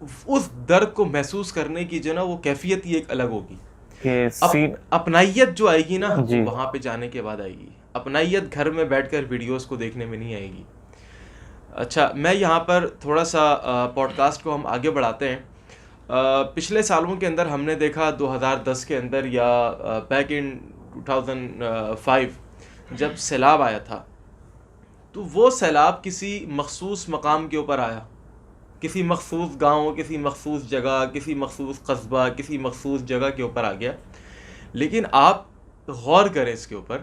اس درد کو محسوس کرنے کی جو نا وہ کیفیت ہی ایک الگ ہوگی. کہ اپنائیت جو آئے گی نا جی وہاں پہ جانے کے بعد آئے گی. اپنائیت گھر میں بیٹھ کر ویڈیوز کو دیکھنے میں نہیں آئے گی. اچھا میں یہاں پر تھوڑا سا پوڈ کاسٹ کو ہم آگے بڑھاتے ہیں. پچھلے سالوں کے اندر ہم نے دیکھا 2010 کے اندر یا بیک ان 2005 جب سیلاب آیا تھا تو وہ سیلاب کسی مخصوص مقام کے اوپر آیا, کسی مخصوص گاؤں, کسی مخصوص جگہ, کسی مخصوص قصبہ, کسی مخصوص جگہ کے اوپر آ گیا. لیکن آپ غور کریں اس کے اوپر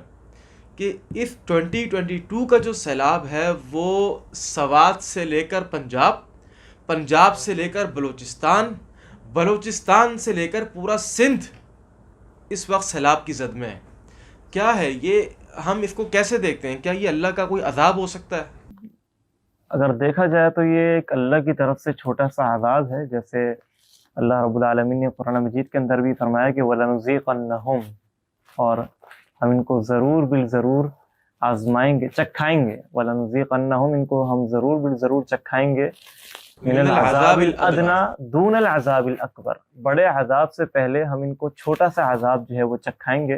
کہ اس 2022 کا جو سیلاب ہے وہ سوات سے لے کر پنجاب, پنجاب سے لے کر بلوچستان, بلوچستان سے لے کر پورا سندھ اس وقت سیلاب کی زد میں ہے. کیا ہے یہ, ہم اس کو کیسے دیکھتے ہیں؟ کیا یہ اللہ کا کوئی عذاب ہو سکتا ہے؟ اگر دیکھا جائے تو یہ ایک اللہ کی طرف سے چھوٹا سا عذاب ہے. جیسے اللہ رب العالمین نے قرآن مجید کے اندر بھی فرمایا کہ وَلَنُذِيقَنَّهُمْ, اور ہم ان کو ضرور بالضرور آزمائیں گے, چکھائیں گے. وَلَنُذِيقَنَّهُمْ, ان کو ہم ضرور بالضرور چکھائیں گے. من العذاب الادنى دون العذاب الاکبر, بڑے عذاب سے پہلے ہم ان کو چھوٹا سا عذاب جو ہے وہ چکھائیں گے.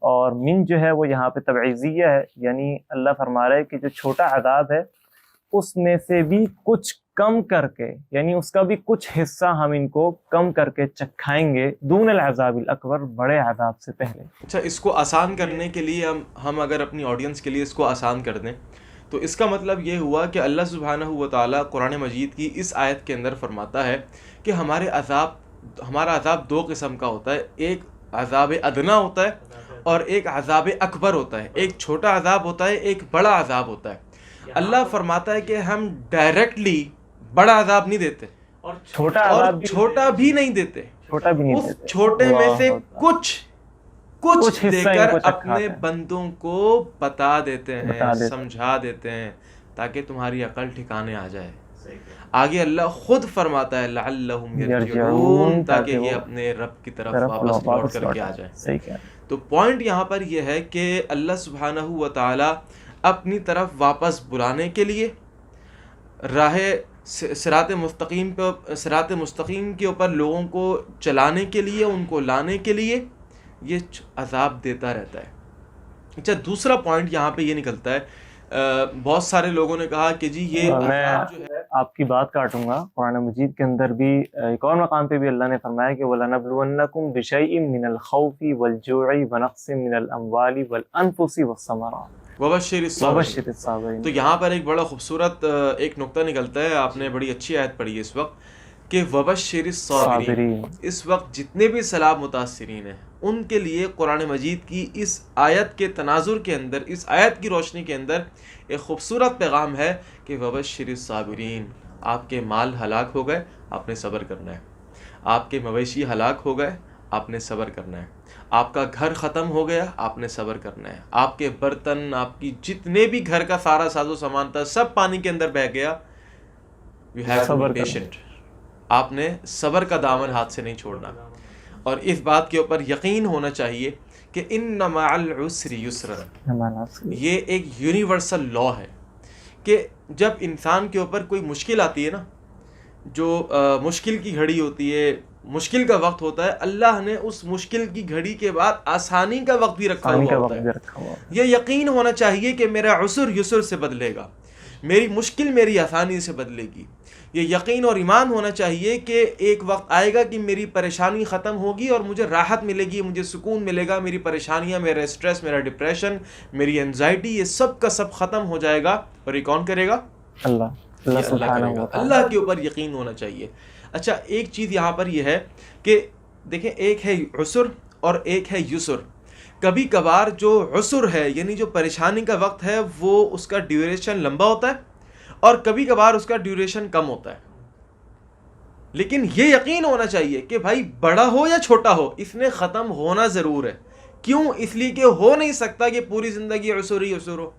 اور من جو ہے وہ یہاں پہ تبعیضیہ ہے, یعنی اللہ فرما رہا ہے کہ جو چھوٹا عذاب ہے اس میں سے بھی کچھ کم کر کے, یعنی اس کا بھی کچھ حصہ ہم ان کو کم کر کے چکھائیں گے دون العذاب الاکبر, بڑے عذاب سے پہلے. اچھا اس کو آسان کرنے کے لیے ہم اگر اپنی آڈینس کے لیے اس کو آسان کر دیں تو اس کا مطلب یہ ہوا کہ اللہ سبحانہ و تعالیٰ قرآن مجید کی اس آیت کے اندر فرماتا ہے کہ ہمارا عذاب دو قسم کا ہوتا ہے. ایک عذاب ادنا ہوتا ہے اور ایک عذاب اکبر ہوتا ہے. ایک چھوٹا عذاب ہوتا ہے, ایک بڑا عذاب ہوتا ہے. اللہ فرماتا ہے کہ ہم ڈائریکٹلی بڑا عذاب نہیں دیتے اور چھوٹا بھی نہیں دیتے. اس چھوٹے میں سے کچھ دے کر اپنے بندوں کو بتا دیتے ہیں, سمجھا دیتے ہیں تاکہ تمہاری عقل ٹھکانے آ جائے. آگے اللہ خود فرماتا ہے لعلہم یرجعون, تاکہ یہ اپنے رب کی طرف واپس لوٹ کر کے آ جائیں. تو پوائنٹ یہاں پر یہ ہے کہ اللہ سبحانہ و تعالی اپنی طرف واپس بلانے کے لیے, راہ صراط مستقیم کے اوپر لوگوں کو چلانے کے لیے, ان کو لانے کے لیے یہ عذاب دیتا رہتا ہے. اچھا دوسرا پوائنٹ یہاں پہ یہ نکلتا ہے, بہت سارے لوگوں نے کہا کہ جی یہ عذاب جو ہے, آپ کی بات کاٹوں گا. قرآن مجید کے اندر بھی ایک اور مقام پہ بھی اللہ نے فرمایا کہ وَلَنَبْلُوَنَّكُمْ بِشَيْءٍ مِّنَ الْخَوْفِ وَالْجُوعِ وَنَقْصٍ مِّنَ الْأَمْوَالِ وَالْأَنفُسِ وَالثَّمَرَاتِ وَبَشِّرِ الصَّابِرِينَ. تو یہاں پر ایک بڑا خوبصورت ایک نقطہ نکلتا ہے, آپ نے بڑی اچھی آیت پڑھی ہے اس وقت, کہ وَبَشِّرِ الصَّابِرِينَ. اس وقت جتنے بھی سیلاب متاثرین ہیں ان کے لیے قرآن مجید کی اس آیت کے تناظر کے اندر, اس آیت کی روشنی کے اندر ایک خوبصورت پیغام ہے کہ وَبَشِّرِ الصَّابِرِينَ. آپ کے مال ہلاک ہو گئے, آپ نے صبر کرنا ہے. آپ کے مویشی ہلاک ہو گئے, آپ نے صبر کرنا ہے. آپ کا گھر ختم ہو گیا, آپ نے صبر کرنا ہے. آپ کے برتن, آپ کی جتنے بھی گھر کا سارا ساز و سامان تھا سب پانی کے اندر بہہ گیا. You have to be patient. آپ نے صبر کا دامن ہاتھ سے نہیں چھوڑنا. اور اس بات کے اوپر یقین ہونا چاہیے کہ ان مع العسر یسرا, یہ ایک یونیورسل لا ہے کہ جب انسان کے اوپر کوئی مشکل آتی ہے نا, جو مشکل کی گھڑی ہوتی ہے, مشکل کا وقت ہوتا ہے, اللہ نے اس مشکل کی گھڑی کے بعد آسانی کا وقت بھی رکھا ہوا ہوتا ہے. یہ یقین ہونا چاہیے کہ میرا عسر یسر سے بدلے گا, میری مشکل میری آسانی سے بدلے گی. یہ یقین اور ایمان ہونا چاہیے کہ ایک وقت آئے گا کہ میری پریشانی ختم ہوگی اور مجھے راحت ملے گی, مجھے سکون ملے گا. میری پریشانیاں, میرا اسٹریس, میرا ڈپریشن, میری انزائٹی, یہ سب کا سب ختم ہو جائے گا. اور یہ کون کرے گا؟ اللہ کرے گا. اللہ کے اوپر یقین ہونا چاہیے. اچھا ایک چیز یہاں پر یہ ہے کہ دیکھیں, ایک ہے عسر اور ایک ہے یسر. کبھی کبھار جو عسر ہے یعنی جو پریشانی کا وقت ہے وہ اس کا ڈیوریشن لمبا ہوتا ہے اور کبھی کبھار اس کا ڈیوریشن کم ہوتا ہے. لیکن یہ یقین ہونا چاہیے کہ بھائی بڑا ہو یا چھوٹا ہو اس نے ختم ہونا ضرور ہے. کیوں؟ اس لیے کہ ہو نہیں سکتا کہ پوری زندگی عسر ہی عسر ہو,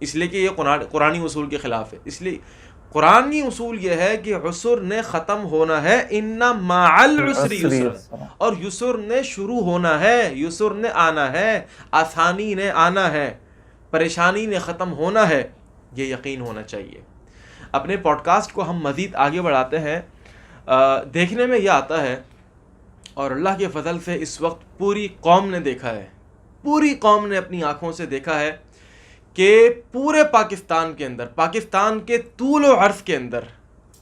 اس لیے کہ یہ قرآنی اصول کے خلاف ہے. اس لیے قرآنی اصول یہ ہے کہ عسر نے ختم ہونا ہے, ان مع العسر یسرا, اور یسر نے شروع ہونا ہے, یسر نے آنا ہے, آسانی نے آنا ہے, پریشانی نے ختم ہونا ہے. یہ یقین ہونا چاہیے. اپنے پوڈ کاسٹ کو ہم مزید آگے بڑھاتے ہیں. دیکھنے میں یہ آتا ہے اور اللہ کے فضل سے اس وقت پوری قوم نے دیکھا ہے, پوری قوم نے اپنی آنکھوں سے دیکھا ہے کہ پورے پاکستان کے اندر, پاکستان کے طول و عرض کے اندر,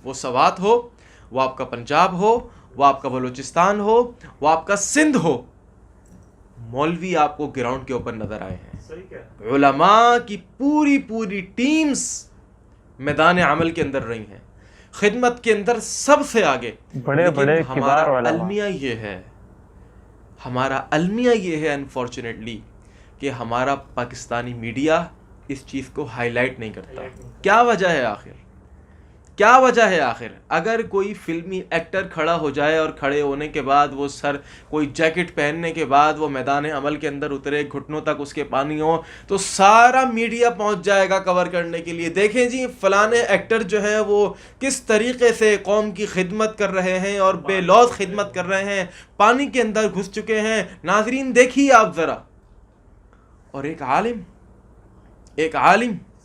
وہ سوات ہو, وہ آپ کا پنجاب ہو, وہ آپ کا بلوچستان ہو, وہ آپ کا سندھ ہو, مولوی آپ کو گراؤنڈ کے اوپر نظر آئے ہیں. علماء کی پوری ٹیمز میدان عمل کے اندر رہی ہیں, خدمت کے اندر سب سے آگے. بڑے بڑے ہمارا المیہ یہ ہے, ہمارا المیہ یہ ہے انفارچونیٹلی کہ ہمارا پاکستانی میڈیا اس چیز کو ہائی لائٹ نہیں کرتا. کیا وجہ ہے آخر, کیا وجہ ہے آخر؟ اگر کوئی فلمی ایکٹر کھڑا ہو جائے اور کھڑے ہونے کے بعد وہ کوئی جیکٹ پہننے کے بعد وہ میدان عمل کے اندر اترے, گھٹنوں تک اس کے پانی ہو, تو سارا میڈیا پہنچ جائے گا کور کرنے کے لیے. دیکھیں جی فلانے ایکٹر جو ہیں وہ کس طریقے سے قوم کی خدمت کر رہے ہیں اور بے لوث خدمت کر رہے ہیں, پانی کے اندر گھس چکے ہیں. ناظرین دیکھیے آپ ذرا. اور ایک عالم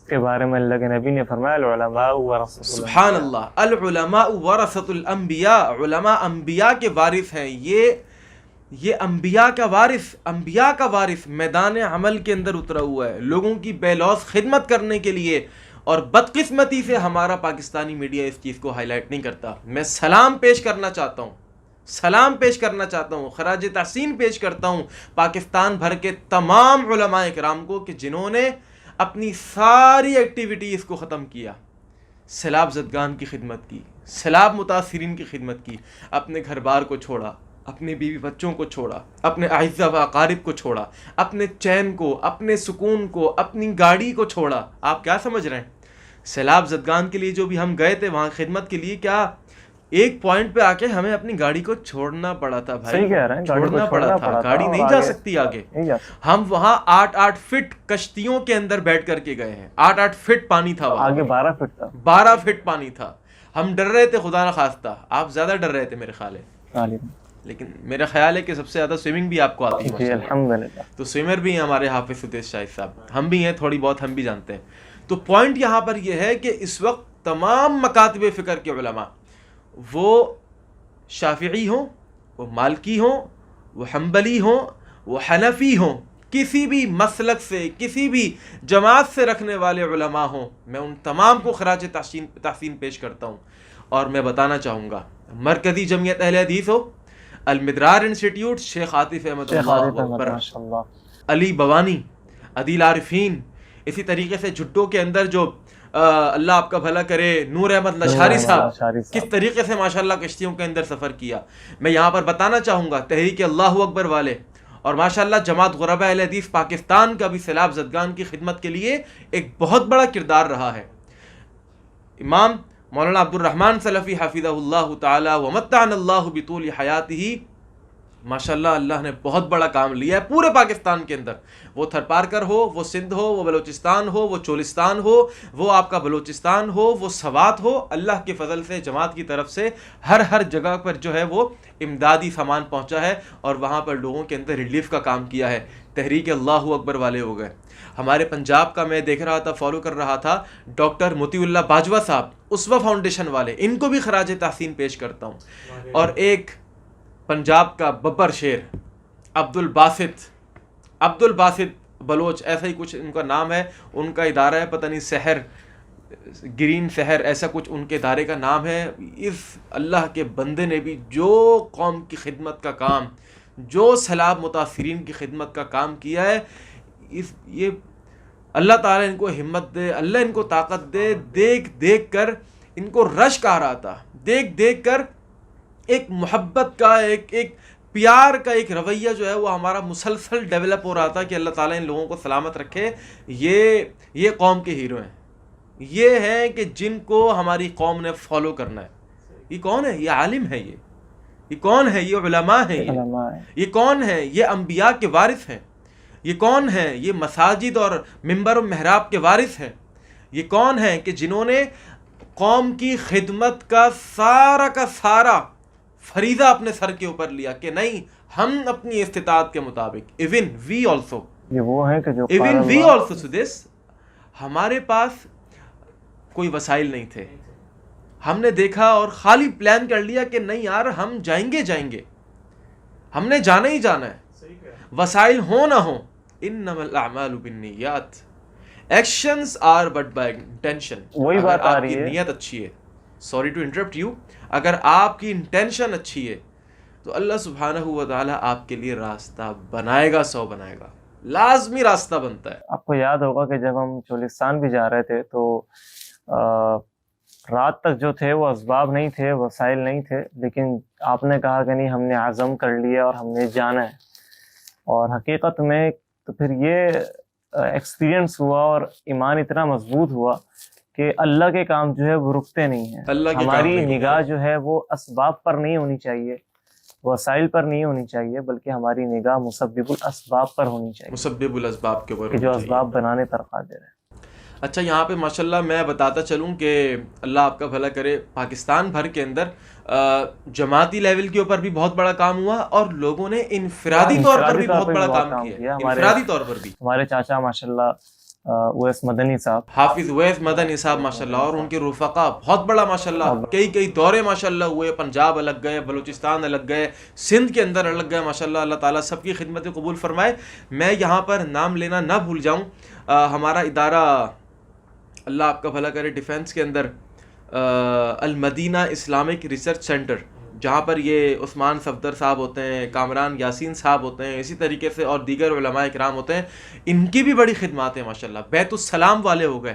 کے بارے میں اللہ کے نبی نے فرمایا العلماء ورثۃ سبحان اللہ, العلماء ورثۃ الانبیاء, علماء انبیاء کے وارث ہیں. یہ انبیاء کا وارث میدان عمل کے اندر اترا ہوا ہے لوگوں کی بے لوث خدمت کرنے کے لیے. اور بدقسمتی سے ہمارا پاکستانی میڈیا اس چیز کو ہائی لائٹ نہیں کرتا. میں سلام پیش کرنا چاہتا ہوں, خراج تحسین پیش کرتا ہوں پاکستان بھر کے تمام علماء کرام کو کہ جنہوں نے اپنی ساری ایکٹیویٹیز کو ختم کیا, سیلاب زدگان کی خدمت کی, سیلاب متاثرین کی خدمت کی, اپنے گھر بار کو چھوڑا, اپنے بیوی بچوں کو چھوڑا, اپنے اعزہ و اقارب کو چھوڑا, اپنے چین کو, اپنے سکون کو, اپنی گاڑی کو چھوڑا. آپ کیا سمجھ رہے ہیں؟ سیلاب زدگان کے لیے جو بھی ہم گئے تھے وہاں خدمت کے لیے, کیا ایک پوائنٹ پہ آ کے ہمیں اپنی گاڑی کو چھوڑنا پڑا تھا بھائی, چھوڑنا پڑا تھا, گاڑی نہیں جا سکتی آگے. ہم وہاں 8 فٹ کشتیوں کے اندر بیٹھ کر کے گئے ہیں, 8 فٹ پانی تھا وہاں, آگے 12 فٹ تھا, 12 فٹ پانی تھا. ہم ڈر رہے تھے, خدا نہ خواستہ آپ زیادہ ڈر رہے تھے میرے خیال ہے, لیکن میرا خیال ہے کہ سب سے زیادہ سوئمنگ بھی آپ کو آتی ہے الحمدللہ. تو سوئمر بھی ہیں ہمارے حافظ سدیس شاہد صاحب, ہم بھی ہیں تھوڑی بہت, ہم بھی جانتے ہیں. تو پوائنٹ یہاں پر یہ ہے کہ اس وقت تمام مکاتب فکر کے علماء, وہ شافعی ہوں, وہ مالکی ہوں, وہ حنبلی ہوں, وہ حنفی ہوں, کسی بھی مسلک سے, کسی بھی جماعت سے رکھنے والے علماء ہوں, میں ان تمام کو خراج تحسین پیش کرتا ہوں. اور میں بتانا چاہوں گا مرکزی جمعیت اہل حدیث ہو, المدرار انسٹیٹیوٹ, شیخ عاطف احمد اللہ, علی بوانی, عدیل عارفین, اسی طریقے سے جھٹو کے اندر جو اللہ آپ کا بھلا کرے نور احمد لشاری صاحب, کس طریقے سے ماشاءاللہ کشتیوں کے اندر سفر کیا. میں یہاں پر بتانا چاہوں گا تحریک اللہ اکبر والے اور ماشاءاللہ جماعت غرباء اہل حدیث پاکستان کا بھی سیلاب زدگان کی خدمت کے لیے ایک بہت بڑا کردار رہا ہے. امام مولانا عبد الرحمن سلفی حفظہ اللہ تعالی ومتعنا اللہ بطول حیاتہ, ماشاءاللہ اللہ نے بہت بڑا کام لیا ہے پورے پاکستان کے اندر. وہ تھرپارکر ہو, وہ سندھ ہو, وہ بلوچستان ہو, وہ چولستان ہو, وہ آپ کا بلوچستان ہو, وہ سوات ہو, اللہ کے فضل سے جماعت کی طرف سے ہر جگہ پر جو ہے وہ امدادی سامان پہنچا ہے اور وہاں پر لوگوں کے اندر ریلیف کا کام کیا ہے. تحریک اللہ اکبر والے ہو گئے. ہمارے پنجاب کا میں دیکھ رہا تھا, فالو کر رہا تھا, ڈاکٹر موتی اللہ باجوہ صاحب, اسوہ فاؤنڈیشن والے, ان کو بھی خراج تحسین پیش کرتا ہوں. اور ایک پنجاب کا ببر شیر عبد الباسط بلوچ, ایسا ہی کچھ ان کا نام ہے, ان کا ادارہ ہے, پتہ نہیں سحر, گرین سحر, ایسا کچھ ان کے ادارے کا نام ہے. اس اللہ کے بندے نے بھی جو قوم کی خدمت کا کام, جو سیلاب متاثرین کی خدمت کا کام کیا ہے, یہ اللہ تعالیٰ ان کو ہمت دے, اللہ ان کو طاقت دے. دیکھ کر ان کو رشک آ رہا تھا, دیکھ کر ایک محبت کا, ایک پیار کا ایک رویہ جو ہے وہ ہمارا مسلسل ڈیولپ ہو رہا تھا کہ اللہ تعالیٰ ان لوگوں کو سلامت رکھے. یہ قوم کے ہیرو ہیں, یہ ہیں کہ جن کو ہماری قوم نے فالو کرنا ہے. یہ کون ہے؟ یہ عالم ہے. یہ کون ہے؟ یہ علماء ہیں. یہ کون ہے؟ یہ انبیاء کے وارث ہیں. یہ کون ہے؟ یہ مساجد اور منبر و محراب کے وارث ہیں. یہ کون ہے کہ جنہوں نے قوم کی خدمت کا سارا فریضہ اپنے سر کے اوپر لیا کہ نہیں, ہم اپنی استطاعت کے مطابق, ایون وی آلسو سدیس, ہمارے پاس کوئی وسائل نہیں تھے, ہم نے دیکھا اور خالی پلان کر لیا کہ نہیں یار ہم جائیں گے, ہم نے جانا ہی جانا ہے, وسائل ہوں نہ ہوں. انما الاعمال بالنیات, actions are but by intention. وہی اگر بات آ آپ رہی کی ہے. نیت اچھی ہے, سوری ٹو انٹرپٹ یو, اگر آپ کی انٹینشن اچھی ہے تو اللہ سبحانہ و تعالیٰ آپ کے لیے راستہ بنائے گا, 100 بنائے گا, لازمی راستہ بنتا ہے. آپ کو یاد ہوگا کہ جب ہم چولستان بھی جا رہے تھے تو رات تک جو تھے وہ اسباب نہیں تھے, وسائل نہیں تھے, لیکن آپ نے کہا کہ نہیں ہم نے عزم کر لیا اور ہم نے جانا ہے. اور حقیقت میں تو پھر یہ ایکسپیرینس ہوا اور ایمان اتنا مضبوط ہوا کہ اللہ کے کام جو ہے وہ رکتے نہیں ہیں. اللہ کے کام ہماری نہیں رکتے. نگاہ جو ہے وہ اسباب پر نہیں ہونی چاہیے, وسائل پر نہیں ہونی چاہیے, بلکہ ہماری نگاہ مسبب الاسباب پر ہونی چاہیے, مسبب الاسباب کے اوپر کہ جو ہونی چاہیے. اسباب بنانے پر قادر ہے. اچھا یہاں پہ ماشاءاللہ میں بتاتا چلوں کہ اللہ آپ کا بھلا کرے, پاکستان بھر کے اندر جماعتی لیول کے اوپر بھی بہت بڑا کام ہوا اور لوگوں نے انفرادی طور پر بھی بہت بڑا کام کیا. انفرادی طور پر بھی ہمارے چاچا ماشاءاللہ اویس مدنی صاحب, حافظ اویس مدنی صاحب ماشاءاللہ, اور ان کے رفقا بہت بڑا ماشاءاللہ, کئی دورے ماشاءاللہ ہوئے, پنجاب الگ گئے, بلوچستان الگ گئے, سندھ کے اندر الگ گئے ماشاءاللہ. اللہ تعالیٰ سب کی خدمت قبول فرمائے. میں یہاں پر نام لینا نہ بھول جاؤں, ہمارا ادارہ اللہ آپ کا بھلا کرے ڈیفنس کے اندر المدینہ اسلامک ریسرچ سینٹر, جہاں پر یہ عثمان صفدر صاحب ہوتے ہیں, کامران یاسین صاحب ہوتے ہیں, اسی طریقے سے اور دیگر علماء اکرام ہوتے ہیں, ان کی بھی بڑی خدمات ہیں ماشاءاللہ. بیت السلام والے ہو گئے,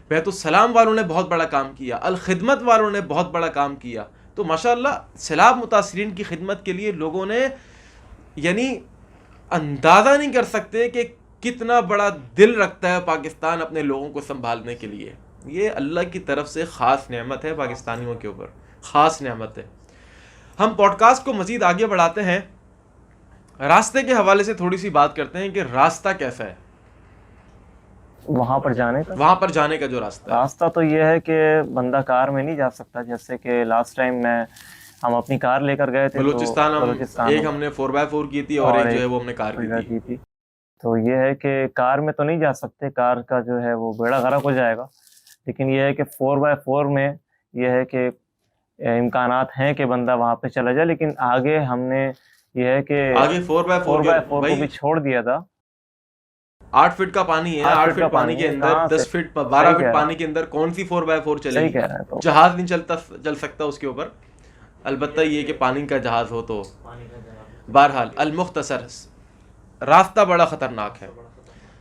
بیت السلام والوں نے بہت بڑا کام کیا, الخدمت والوں نے بہت بڑا کام کیا. تو ماشاءاللہ سیلاب متاثرین کی خدمت کے لیے لوگوں نے یعنی اندازہ نہیں کر سکتے کہ کتنا بڑا دل رکھتا ہے پاکستان اپنے لوگوں کو سنبھالنے کے لیے. یہ اللہ کی طرف سے خاص نعمت ہے پاکستانیوں کے اوپر, خاص نعمت ہے. ہم پوڈ کاسٹ کو مزید آگے بڑھاتے ہیں, راستے کے حوالے سے تھوڑی سی بات کرتے ہیں کہ راستہ کیسا ہے وہاں پر جانے کا. وہاں پر جانے کا جو راستہ تو یہ ہے کہ بندہ کار میں نہیں جا سکتا. جیسے کہ لاسٹ ٹائم ہم اپنی کار لے کر گئے تھے بلوچستان, ایک ہم نے 4x4 کی تھی اور ایک جو ہے وہ ہم نے کار کی تھی. تو یہ ہے کہ کار میں تو نہیں جا سکتے, کار کا جو ہے وہ بیڑا غرق ہو جائے گا. لیکن یہ ہے کہ 4x4 میں یہ ہے کہ امکانات ہیں کہ بندہ وہاں پہ چلا جائے. لیکن آگے ہم نے یہ ہے کہ آگے 4x4 کو بھی چھوڑ دیا تھا. 8 فٹ کا پانی ہے, 8 فٹ پانی کے اندر 10 فٹ 12 فٹ پانی کے اندر کون سی 4x4 چلے گی؟ جہاز نہیں چل سکتا اس کے اوپر, البتہ یہ کہ پانی کا جہاز ہو تو. بہرحال المختصر راستہ بڑا خطرناک ہے.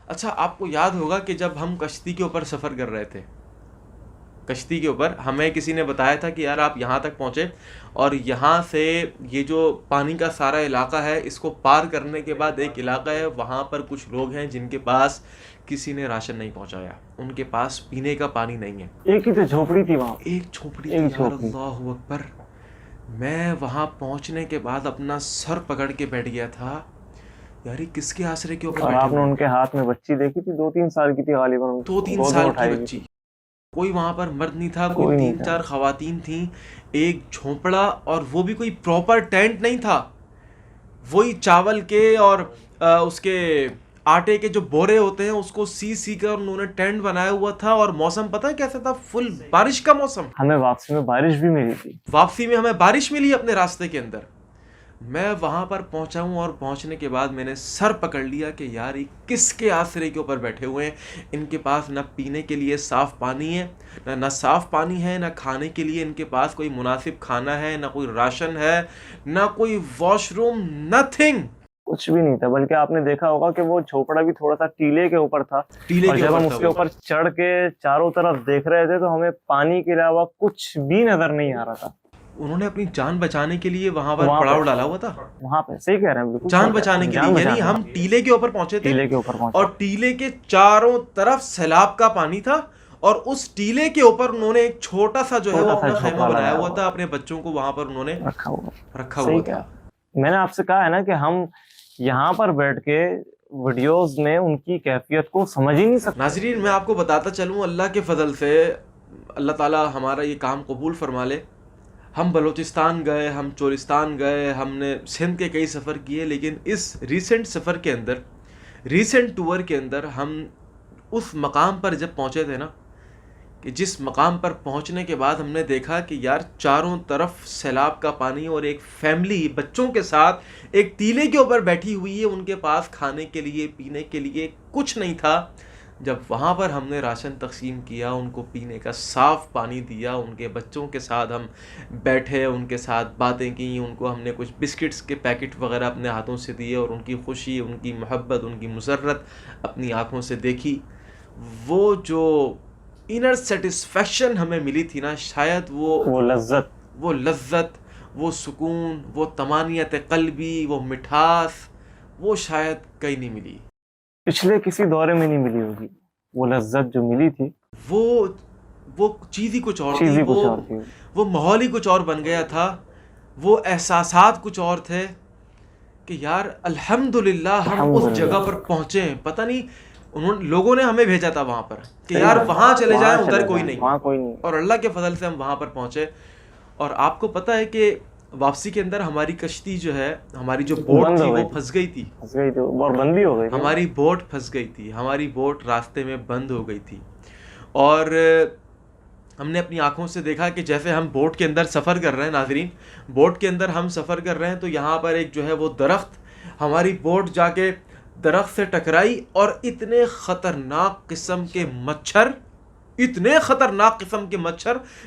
اچھا آپ کو یاد ہوگا کہ جب ہم کشتی کے اوپر سفر کر رہے تھے, کشتی کے اوپر ہمیں کسی نے بتایا تھا کہ یار آپ یہاں تک پہنچے اور یہاں سے یہ جو پانی کا سارا علاقہ ہے اس کو پار کرنے کے بعد ایک علاقہ ہے, وہاں پر کچھ لوگ ہیں جن کے پاس کسی نے راشن نہیں پہنچایا, ان کے پاس پینے کا پانی نہیں ہے. ایک ہی تو جھوپڑی تھی وہاں, ایک جھوپڑی تھی. اللہ اکبر. میں وہاں پہنچنے کے بعد اپنا سر پکڑ کے بیٹھ گیا تھا, یاری کس کے آسرے کے اوپر بیٹھے. آپ نے ان کے ہاتھ میں بچی دیکھی تھی, 2-3 سال کی تھی غالباً, 2-3 سال کی بچی. کوئی وہاں پر مرد نہیں تھا, کوئی 3-4 خواتین تھیں, ایک جھونپڑا, اور وہ بھی کوئی پراپر ٹینٹ نہیں تھا, وہی چاول کے اور اس کے آٹے کے جو بورے ہوتے ہیں اس کو سی کر انہوں نے ٹینٹ بنایا ہوا تھا. اور موسم پتہ ہے کیسا تھا؟ فل بارش کا موسم. ہمیں واپسی میں بارش بھی ملی تھی, واپسی میں ہمیں بارش ملی اپنے راستے کے اندر. میں وہاں پر پہنچا ہوں اور پہنچنے کے بعد میں نے سر پکڑ لیا کہ یار یہ کس کے آسرے کے اوپر بیٹھے ہوئے ہیں. ان کے پاس نہ پینے کے لیے صاف پانی ہے, نہ صاف پانی ہے, نہ کھانے کے لیے ان کے پاس کوئی مناسب کھانا ہے, نہ کوئی راشن ہے, نہ کوئی واش روم, نتھنگ, کچھ بھی نہیں تھا. بلکہ آپ نے دیکھا ہوگا کہ وہ جھوپڑا بھی تھوڑا سا ٹیلے کے اوپر تھا, اور جب ہم اس کے اوپر چڑھ کے چاروں طرف دیکھ رہے تھے تو ہمیں پانی کے علاوہ کچھ بھی نظر نہیں آ رہا تھا. انہوں نے اپنی جان بچانے کے لیے وہاں پر پڑاؤ ڈالا ہوا تھا, وہاں پہ صحیح کہہ رہے ہیں بالکل, جان بچانے کے لیے. یعنی ہم ٹیلے کے اوپر پہنچے تھے اور ٹیلے کے چاروں طرف سیلاب کا پانی تھا, اور اس ٹیلے کے اوپر انہوں نے ایک چھوٹا سا جو ہے وہ اپنا خیمہ بنایا ہوا تھا, اپنے بچوں کو وہاں پر انہوں نے رکھا ہوا تھا. میں نے آپ سے کہا ہے نا کہ ہم یہاں پر بیٹھ کے ویڈیوز میں ان کی کیفیت کو سمجھ ہی نہیں سکتے. ناظرین میں آپ کو بتاتا چلوں, اللہ کے فضل سے اللہ تعالیٰ ہمارا یہ کام قبول فرما لے. ہم بلوچستان گئے, ہم چولستان گئے, ہم نے سندھ کے کئی سفر کیے, لیکن اس ریسنٹ سفر کے اندر, ریسنٹ ٹور کے اندر ہم اس مقام پر جب پہنچے تھے نا کہ جس مقام پر پہنچنے کے بعد ہم نے دیکھا کہ یار چاروں طرف سیلاب کا پانی اور ایک فیملی بچوں کے ساتھ ایک ٹیلے کے اوپر بیٹھی ہوئی ہے، ان کے پاس کھانے کے لیے پینے کے لیے کچھ نہیں تھا. جب وہاں پر ہم نے راشن تقسیم کیا، ان کو پینے کا صاف پانی دیا، ان کے بچوں کے ساتھ ہم بیٹھے، ان کے ساتھ باتیں کیں، ان کو ہم نے کچھ بسکٹس کے پیکٹ وغیرہ اپنے ہاتھوں سے دیے اور ان کی خوشی، ان کی محبت، ان کی مسرت اپنی آنکھوں سے دیکھی، وہ جو انر سیٹسفیکشن ہمیں ملی تھی نا، شاید وہ لذت، وہ سکون، وہ طمانینت قلبی، وہ مٹھاس، وہ شاید کہیں نہیں ملی، پچھلے کسی دورے میں نہیں ملی ہوگی. وہ لذت جو ملی تھی وہ چیز ہی کچھ اور تھی، وہ ماحول ہی کچھ اور بن گیا تھا، وہ احساسات کچھ اور تھے کہ یار الحمدللہ ہم اس جگہ پر پہنچے ہیں. پتہ نہیں لوگوں نے ہمیں بھیجا تھا وہاں پر کہ یار وہاں چلے جائیں، ادھر کوئی نہیں، اور اللہ کے فضل سے ہم وہاں پر پہنچے. اور آپ کو پتہ ہے کہ واپسی کے اندر ہماری کشتی جو ہے، ہماری جو بوٹ تھی وہ پھنس گئی تھی، بندی ہو گئی، ہماری بوٹ پھنس گئی تھی، ہماری بوٹ راستے میں بند ہو گئی تھی. اور ہم نے اپنی آنکھوں سے دیکھا کہ جیسے ہم بوٹ کے اندر سفر کر رہے ہیں، ناظرین بوٹ کے اندر ہم سفر کر رہے ہیں تو یہاں پر ایک جو ہے وہ درخت، ہماری بوٹ جا کے درخت سے ٹکرائی اور اتنے خطرناک قسم کے مچھر،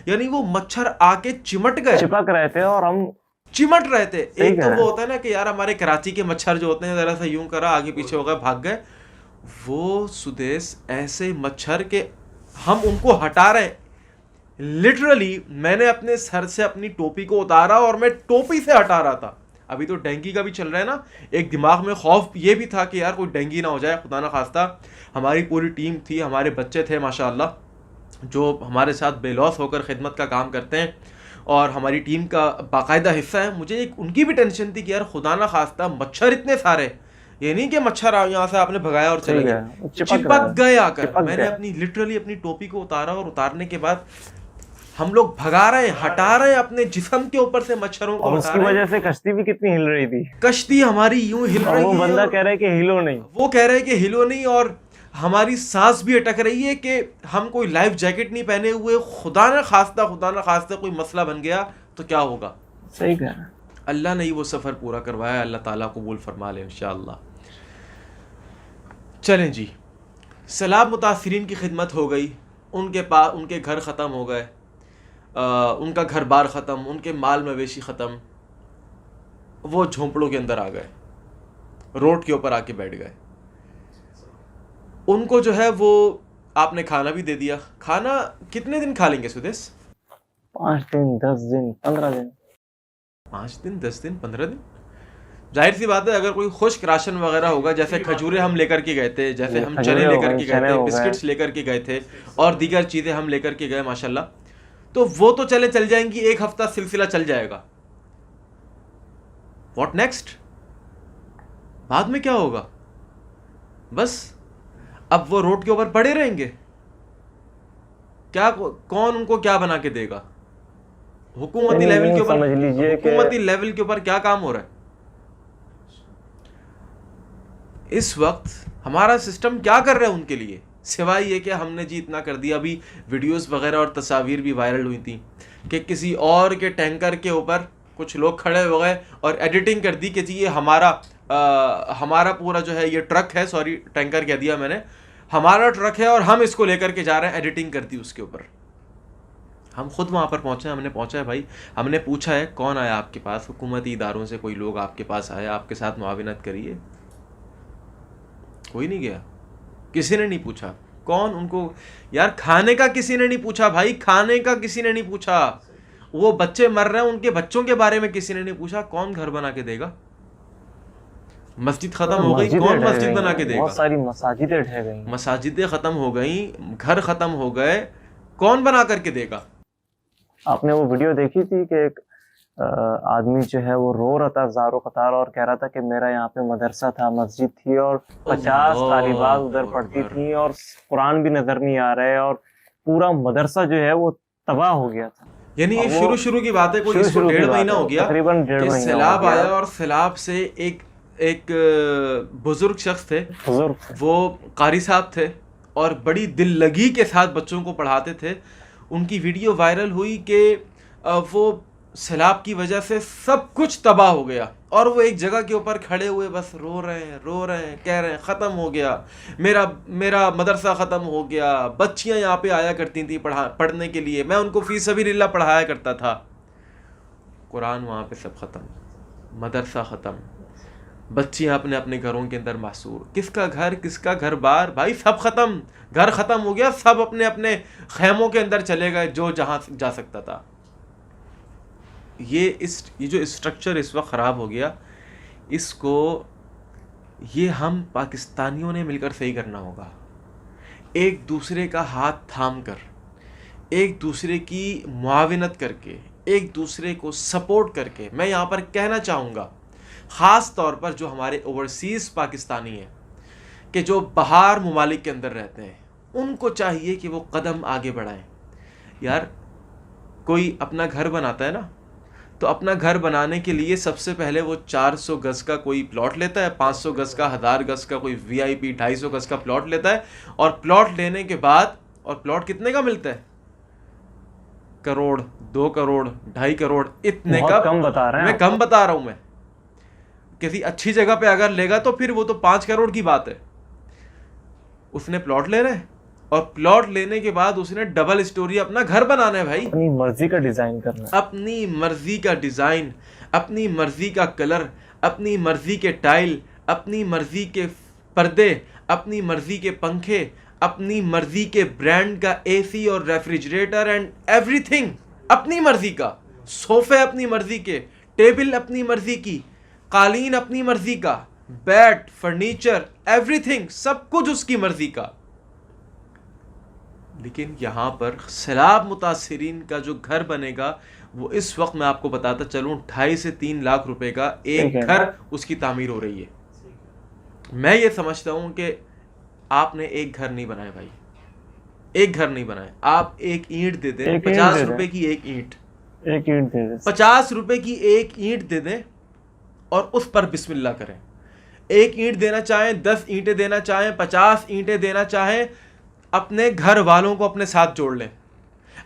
یعنی وہ مچھر آ کے چمٹ گئے، چپک رہے تھے اور ہم چمٹ رہے تھے. ایک تو وہ ہوتا ہے نا کہ یار ہمارے کراچی کے مچھر جو ہوتے ہیں ذرا سا یوں کرا آگے پیچھے ہو گئے بھاگ گئے، وہ سدیس ایسے مچھر کے ہم ان کو ہٹا رہے. لٹرلی میں نے اپنے سر سے اپنی ٹوپی کو اتارا اور میں ٹوپی سے ہٹا رہا تھا. ابھی تو ڈینگی کا بھی چل رہا ہے نا، ایک دماغ میں خوف یہ بھی تھا کہ یار کوئی ڈینگی نہ ہو جائے، خدا نہ خواستہ. ہماری پوری ٹیم تھی، ہمارے بچے تھے ماشاءاللہ جو ہمارے ساتھ بے لوث ہو کر خدمت کا کام کرتے ہیں اور ہماری ٹیم کا باقاعدہ حصہ ہے. مجھے ایک ان کی بھی ٹینشن تھی کہ یار خدا نہ خواستہ مچھر اتنے سارے، یہ نہیں کہ مچھر یہاں سے آپ نے بھگایا اور چلے گئے، چپک گئے آ کر. میں نے لٹرلی اپنی ٹوپی کو اتارا اور اتارنے کے بعد ہم لوگ بھگا رہے ہیں، ہٹا رہے ہیں اپنے جسم کے اوپر سے مچھروں کو. اور اس کی وجہ سے کشتی بھی کتنی ہل رہی تھی، کشتی ہماری یوں ہل رہی ہے، وہ بندہ کہہ رہا ہے کہ ہلو نہیں، وہ کہہ رہے کہ ہلو نہیں، اور ہماری سانس بھی اٹک رہی ہے کہ ہم کوئی لائف جیکٹ نہیں پہنے ہوئے، خدا نہ خواستہ کوئی مسئلہ بن گیا تو کیا ہوگا. صحیح کہہ رہا ہے. اللہ نے ہی وہ سفر پورا کروایا، اللہ تعالیٰ قبول فرما لے انشاءاللہ. چلیں جی، سیلاب متاثرین کی خدمت ہو گئی، ان کے گھر ختم ہو گئے، ان کا گھر بار ختم، ان کے مال مویشی ختم، وہ جھونپڑوں کے اندر آ گئے، روڈ کے اوپر آ کے بیٹھ گئے. ان کو جو ہے وہ آپ نے کھانا بھی دے دیا. کھانا کتنے دن کھا لیں گے سدیس؟ 5 دن 10 دن 15 دن. 5 دن 10 دن 15 دن. ظاہر سی بات ہے اگر کوئی خشک راشن وغیرہ ہوگا، جیسے کھجورے ہم لے کر کے گئے تھے، جیسے ہم چنے لے کر کے گئے تھے، بسکٹس لے کر کے گئے تھے اور دیگر چیزیں ہم لے کر کے گئے ماشاءاللہ، تو وہ تو چل جائیں گی، ایک ہفتہ سلسلہ چل جائے گا. What next? بعد میں کیا ہوگا؟ بس اب وہ روڈ کے اوپر پڑے رہیں گے. کیا کون ان کو کیا بنا کے دے گا؟ حکومتی لیول کے اوپر کیا کام ہو رہا ہے اس وقت؟ ہمارا سسٹم کیا کر رہا ہے ان کے لیے، سوائے یہ کہ ہم نے جی اتنا کر دیا. ابھی ویڈیوز وغیرہ اور تصاویر بھی وائرل ہوئی تھیں کہ کسی اور کے ٹینکر کے اوپر کچھ لوگ کھڑے ہو گئے اور ایڈیٹنگ کر دی کہ جی یہ ہمارا پورا جو ہے یہ ٹرک ہے، سوری ٹینکر کہہ دیا میں نے، ہمارا ٹرک ہے اور ہم اس کو لے کر کے جا رہے ہیں. ایڈیٹنگ کر دی اس کے اوپر. ہم خود وہاں پر پہنچے، ہم نے پہنچا ہے بھائی، ہم نے پوچھا ہے کون آیا آپ کے پاس، حکومتی اداروں سے کوئی لوگ آپ کے پاس آیا، آپ کے ساتھ معاونت کریے؟ کوئی نہیں گیا، کسی نے نہیں پوچھا. کون ان کو یار کھانے کا کسی نے نہیں پوچھا بھائی، کھانے کا کسی نے نہیں پوچھا. وہ بچے مر رہے ہیں، ان کے بچوں کے بارے میں کسی نے نہیں پوچھا. کون گھر بنا کے دے گا؟ مسجد ختم ہو گئی، کون مسجد بنا کے دے گا؟ بہت ساری مساجدیں ڈھہ گئی، مساجدیں ختم ہو گئیں، گھر ختم ہو گئے، کون بنا کر کے دے گا؟ آپ نے وہ ویڈیو دیکھی تھی کہ ایک آدمی جو ہے وہ رو رہا تھا زارو قطار اور کہہ رہا تھا کہ میرا یہاں پہ مدرسہ تھا، مسجد تھی اور 50 طالبات ادھر پڑھتی تھیں اور قرآن بھی نظر نہیں آ رہا ہے اور پورا مدرسہ جو ہے وہ تباہ ہو گیا تھا. یعنی یہ شروع کی بات ہے، کوئی اس کو 1.5 مہینہ ہو گیا کہ سیلاب آیا اور سیلاب سے ایک بزرگ شخص تھے، وہ قاری صاحب تھے اور بڑی دل لگی کے ساتھ بچوں کو پڑھاتے تھے، ان کی ویڈیو وائرل ہوئی کہ وہ سیلاب کی وجہ سے سب کچھ تباہ ہو گیا، اور وہ ایک جگہ کے اوپر کھڑے ہوئے بس رو رہے ہیں، کہہ رہے ہیں ختم ہو گیا میرا مدرسہ، ختم ہو گیا، بچیاں یہاں پہ آیا کرتی تھیں پڑھنے کے لیے، میں ان کو فی سبیل اللہ پڑھایا کرتا تھا۔ قرآن وہاں پہ سب ختم، مدرسہ ختم، بچیاں اپنے اپنے گھروں کے اندر محصور، کس کا گھر بار، بھائی سب ختم، گھر ختم ہو گیا، سب اپنے اپنے خیموں کے اندر چلے گئے جو جہاں جا سکتا تھا۔ یہ جو اسٹرکچر اس وقت خراب ہو گیا، اس کو یہ ہم پاکستانیوں نے مل کر صحیح کرنا ہوگا، ایک دوسرے کا ہاتھ تھام کر، ایک دوسرے کی معاونت کر کے، ایک دوسرے کو سپورٹ کر کے۔ میں یہاں پر کہنا چاہوں گا خاص طور پر جو ہمارے اوورسیز پاکستانی ہیں کہ جو باہر ممالک کے اندر رہتے ہیں، ان کو چاہیے کہ وہ قدم آگے بڑھائیں۔ یار کوئی اپنا گھر بناتا ہے نا، تو اپنا گھر بنانے کے لیے سب سے پہلے وہ 400 گز کا کوئی پلاٹ لیتا ہے، 500 گز کا، 1000 گز کا کوئی VIP 250 گز کا پلاٹ لیتا ہے، اور پلاٹ لینے کے بعد، اور پلاٹ کتنے کا ملتا ہے؟ کروڑ، 2 کروڑ، 2.5 کروڑ، اتنے کا کم بتا رہے ہیں، میں کم بتا رہا ہوں۔ میں کسی اچھی جگہ پہ اگر لے گا تو پھر وہ تو 5 کروڑ کی بات ہے۔ اس نے پلاٹ لینا ہے، اور پلاٹ لینے کے بعد اس نے ڈبل اسٹوری اپنا گھر بنانا ہے بھائی، اپنی مرضی کا ڈیزائن کرنا ہے، اپنی مرضی کا ڈیزائن، اپنی مرضی کا کلر، اپنی مرضی کے ٹائل، اپنی مرضی کے پردے، اپنی مرضی کے پنکھے، اپنی مرضی کے برانڈ کا AC اور ریفریجریٹر اینڈ ایوری تھنگ اپنی مرضی کا، صوفے اپنی مرضی کے، ٹیبل اپنی مرضی کی، قالین اپنی مرضی کا، بیڈ، فرنیچر، ایوری تھنگ، سب کچھ اس کی مرضی کا۔ لیکن یہاں پر سیلاب متاثرین کا جو گھر بنے گا، وہ اس وقت میں آپ کو بتاتا چلوں 2.5 سے 3 لاکھ روپے کا ایک گھر اس کی تعمیر ہو رہی ہے۔ میں یہ سمجھتا ہوں کہ آپ نے ایک گھر نہیں بنایا بھائی، ایک گھر نہیں بنایا، آپ ایک اینٹ دے دیں، 50 روپے کی ایک اینٹ، 50 روپے کی ایک اینٹ دے دیں اور اس پر بسم اللہ کریں۔ ایک اینٹ دینا چاہیں، 10 اینٹیں دینا چاہیں، 50 اینٹیں دینا چاہیں، اپنے گھر والوں کو اپنے ساتھ جوڑ لیں،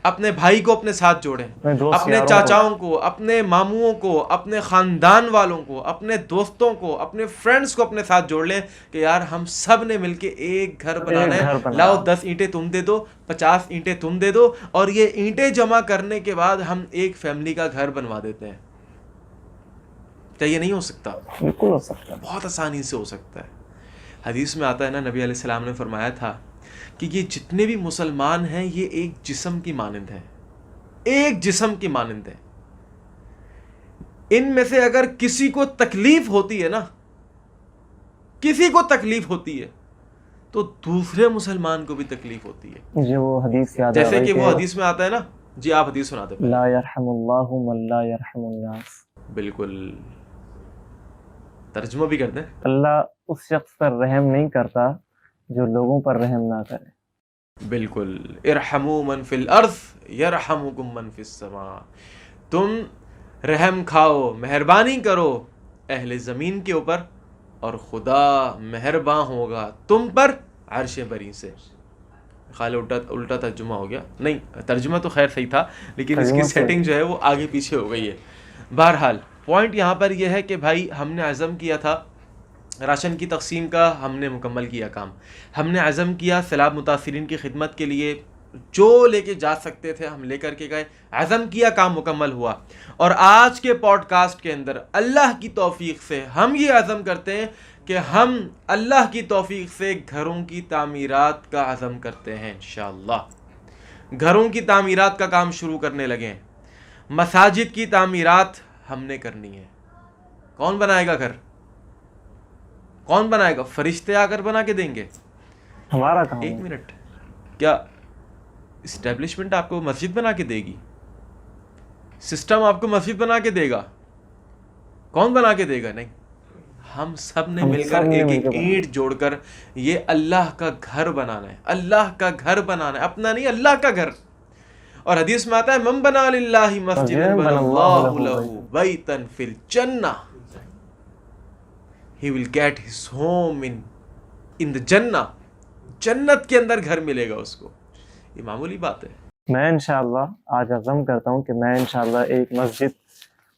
اپنے بھائی کو اپنے ساتھ جوڑیں، اپنے چاچاؤں کو، اپنے ماموں کو، اپنے خاندان والوں کو، اپنے دوستوں کو، اپنے فرینڈز کو اپنے ساتھ جوڑ لیں کہ یار ہم سب نے مل کے ایک گھر بنانا ہے، لاؤ 10 اینٹیں تم دے دو، 50 اینٹیں تم دے دو، اور یہ اینٹیں جمع کرنے کے بعد ہم ایک فیملی کا گھر بنوا دیتے ہیں۔ کیا یہ نہیں ہو سکتا؟ بالکل ہو سکتا ہے، بہت آسانی سے ہو سکتا ہے۔ حدیث میں آتا ہے نا، نبی علیہ السلام نے فرمایا تھا کہ یہ جتنے بھی مسلمان ہیں یہ ایک جسم کی مانند ہیں، ایک جسم کی مانند ہیں۔ ان میں سے اگر کسی کو تکلیف ہوتی ہے نا، کسی کو تکلیف ہوتی ہے تو دوسرے مسلمان کو بھی تکلیف ہوتی ہے۔ مجھے وہ حدیث یاد جیسے کہ وہ حدیث میں آتا ہے نا، جی آپ حدیث سنا دیں۔ لا یرحم اللہ من لا یرحم الناس، بالکل، ترجمہ بھی کر دیں۔ اللہ اس شخص پر رحم نہیں کرتا جو لوگوں پر رحم نہ کرے۔ بالکل، ارحموا من فی الارض یرحمکم من فی السماء، تم رحم کھاؤ، مہربانی کرو اہل زمین کے اوپر، اور خدا مہرباں ہوگا تم پر عرش بری سے۔ خالی الٹا ترجمہ ہو گیا، نہیں ترجمہ تو خیر صحیح تھا، لیکن اس کی سیٹنگ جو ہے وہ آگے پیچھے ہو گئی ہے۔ بہرحال پوائنٹ یہاں پر یہ ہے کہ بھائی ہم نے عزم کیا تھا راشن کی تقسیم کا، ہم نے مکمل کیا کام، ہم نے عزم کیا سیلاب متاثرین کی خدمت کے لیے جو لے کے جا سکتے تھے ہم لے کر کے گئے، عزم کیا، کام مکمل ہوا۔ اور آج کے پوڈ کاسٹ کے اندر اللہ کی توفیق سے ہم یہ عزم کرتے ہیں کہ ہم اللہ کی توفیق سے گھروں کی تعمیرات کا عزم کرتے ہیں، انشاءاللہ گھروں کی تعمیرات کا کام شروع کرنے لگے ہیں۔ مساجد کی تعمیرات ہم نے کرنی ہے۔ کون بنائے گا گھر؟ کون بنائے گا؟ فرشتے آ کر بنا کے دیں گے؟ ہمارا کام۔ ایک منٹ، کیا اسٹیبلشمنٹ آپ کو مسجد بنا کے دے گی؟ سسٹم آپ کو مسجد بنا کے دے گا؟ کون بنا کے دے گا؟ نہیں، ہم سب نے مل کر ایک ایک اینٹ جوڑ کر یہ اللہ کا گھر بنانا ہے، اللہ کا گھر بنانا ہے، اپنا نہیں، اللہ کا گھر۔ اور حدیث میں آتا ہے من بنا للہ مسجدا بنى اللہ لہ بیتا فی الجنہ، he will get his home in the Jannah۔ جنت کے اندر گھر ملے گا اس کو. یہ معمولی بات ہے. میں انشاءاللہ آج عزم کرتا ہوں کہ میں انشاءاللہ ایک مسجد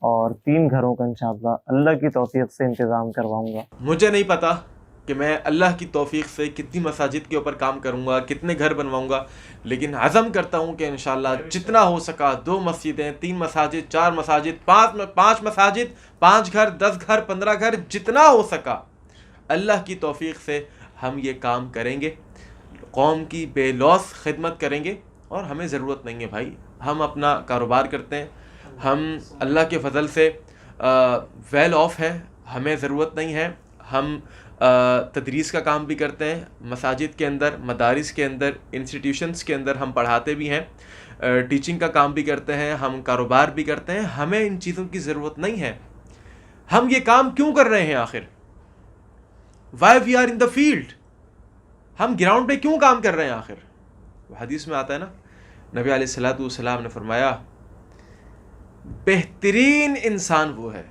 اور 3 گھروں کا انشاءاللہ اللہ کی توفیق سے انتظام کرواؤں گا. مجھے نہیں پتا کہ میں اللہ کی توفیق سے کتنی مساجد کے اوپر کام کروں گا، کتنے گھر بنواؤں گا، لیکن عزم کرتا ہوں کہ انشاءاللہ جتنا ہو سکا 2 مسجدیں، 3 مساجد، 4 مساجد، 5 مساجد، 5 گھر، 10 گھر، 15 گھر، جتنا ہو سکا اللہ کی توفیق سے ہم یہ کام کریں گے. قوم کی بے لوث خدمت کریں گے. اور ہمیں ضرورت نہیں ہے بھائی، ہم اپنا کاروبار کرتے ہیں، ہم اللہ کے فضل سے ویل آف ہیں، ہمیں ضرورت نہیں ہے. ہم تدریس کا کام بھی کرتے ہیں، مساجد کے اندر، مدارس کے اندر، انسٹیٹیوشنز کے اندر ہم پڑھاتے بھی ہیں، ٹیچنگ کا کام بھی کرتے ہیں، ہم کاروبار بھی کرتے ہیں. ہمیں ان چیزوں کی ضرورت نہیں ہے. ہم یہ کام کیوں کر رہے ہیں آخر؟ Why we are in the field. ہم گراؤنڈ پہ کیوں کام کر رہے ہیں آخر؟ حدیث میں آتا ہے نا، نبی علیہ الصلوۃ والسلام نے فرمایا بہترین انسان وہ ہے،